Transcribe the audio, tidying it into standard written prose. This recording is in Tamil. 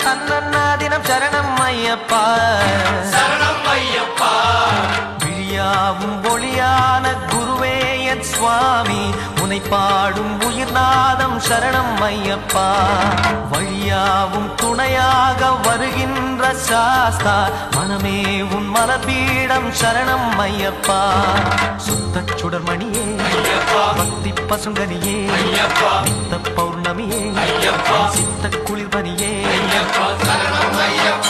தன்னன்னாதினம் சரணம் ஐயப்பா சரணம் ஐயப்பா விழியாவும் ஒளியான குருவே என் சுவாமி உனை பாடும் உயிர்நாதம் சரணம் ஐயப்பா வழியாவும் துணையாக வருகின்ற சாஸ்தா மனமே உன் மலபீடம் சரணம் ஐயப்பா சுத்த சுடர்மணியே பக்தி பசுங்கனியே நித்த பௌர்ணமியே சித்த குளிர்பனியே சரணம் ஐயப்பா